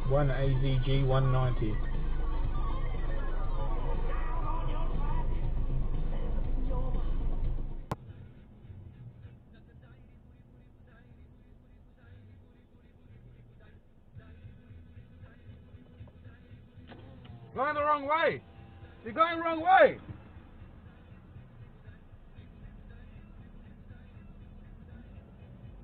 1 AZG 190. Going the wrong way! You're going the wrong way!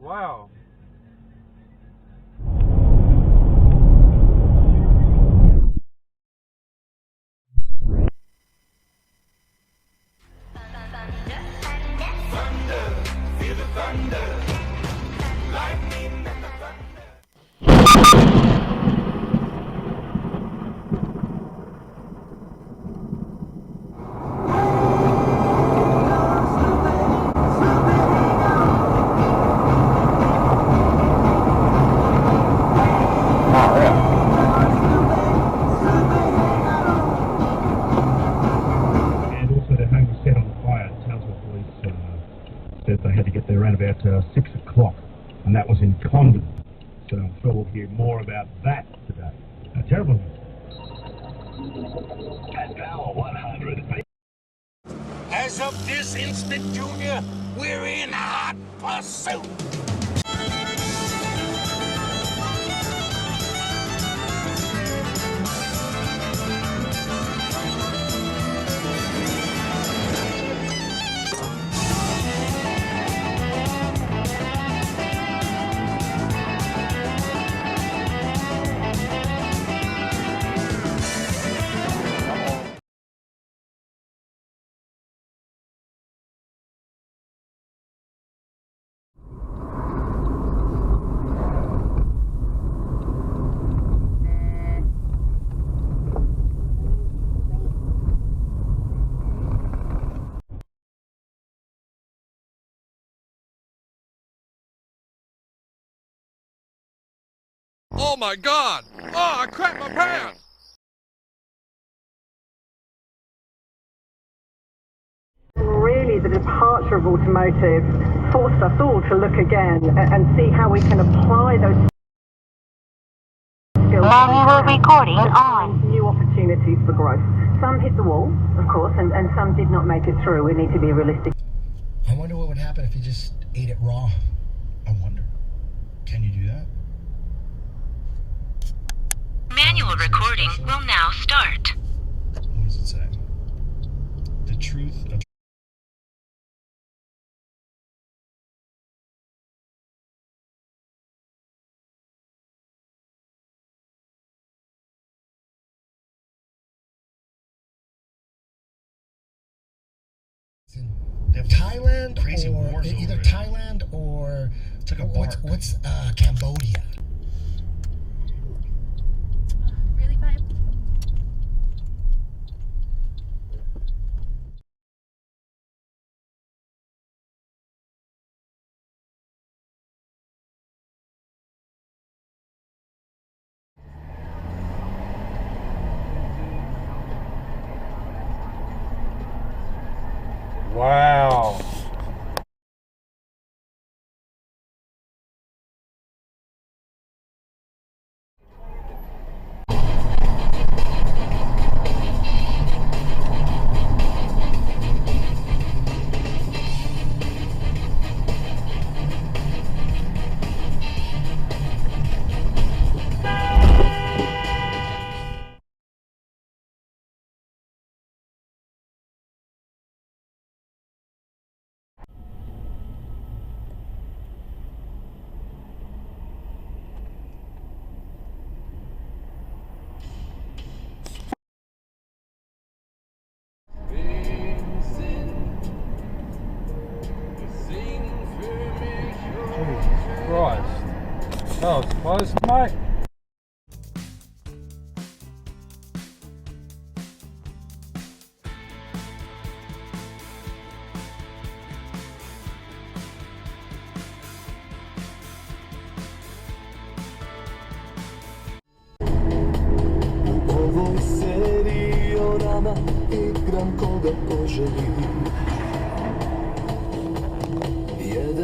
Wow. Thunder, feel the thunder, lightning and the thunder. They had to get there around about 6 o'clock, and that was in Condon. So I'm sure we'll hear more about that today. Terrible news. And now 100. As of this instant, Junior, we're in hot pursuit. Oh my God! Oh, I crapped my pants! Really, the departure of automotive forced us all to look again and see how we can apply those skills. Manual recording on. New opportunities for growth. Some hit the wall, of course, and some did not make it through. We need to be realistic. I wonder what would happen if you just ate it raw. I wonder. Can you do that? Manual recording will now start. What does it say? The truth of... Thailand, crazy or either Thailand or it's like a what's Cambodia? Really, Five? Wow. Christ. That was close, mate.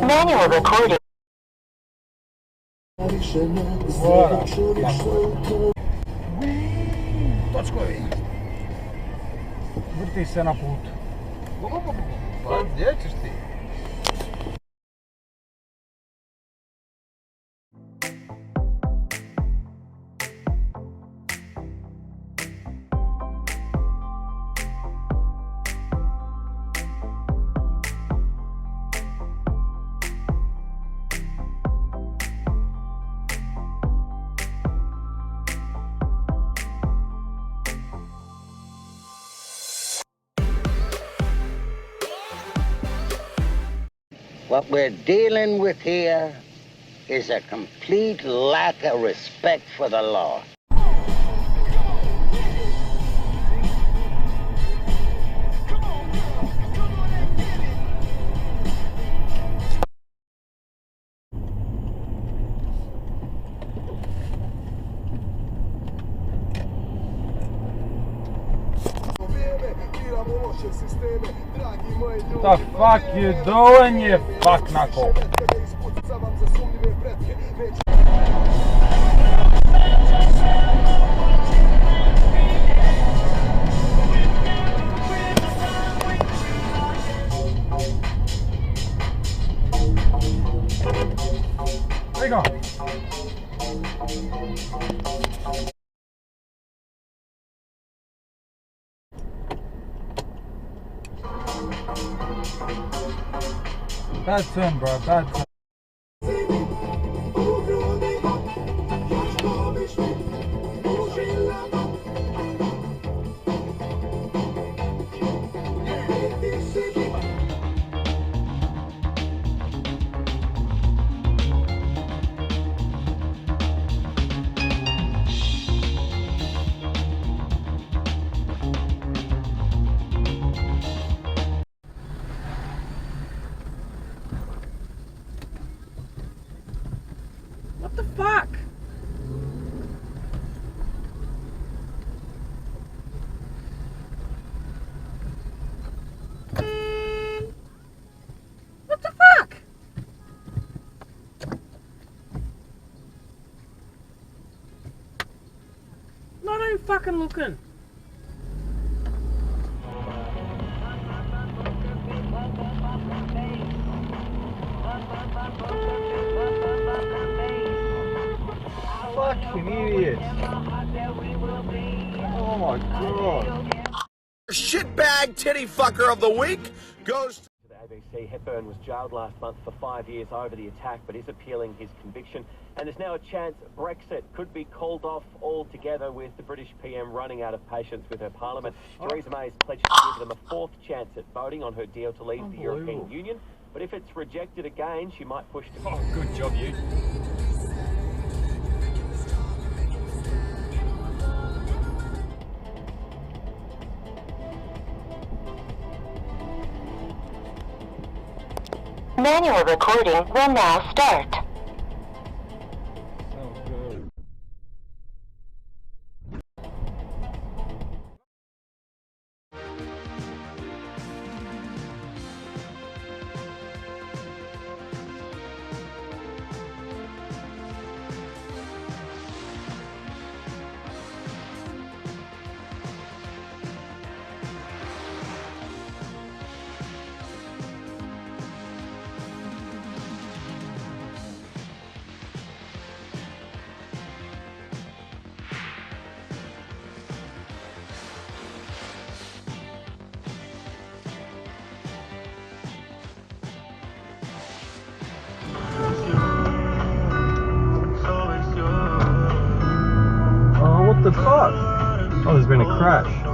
Manual recording. Ora, točkovi. Vrti se na putu. Pa gdje ćeš ti? What we're dealing with here is a complete lack of respect for the law. The fuck you doing, you fuck knuckle? There you go. Bad turn, bro. Bad turn. What the fuck? What the fuck? Not even fucking looking. Fucking idiot. Oh my god. Shitbag titty fucker of the week goes to the ABC. Hepburn was jailed last month for 5 years over the attack, but is appealing his conviction. And there's now a chance Brexit could be called off altogether, with the British PM running out of patience with her parliament. Theresa May's pledged to give them a fourth chance at voting on her deal to leave the European Union. But if it's rejected again, she might push to... Oh, good job, you. Manual recording will now start. So good. What the fuck? Oh, there's been a crash.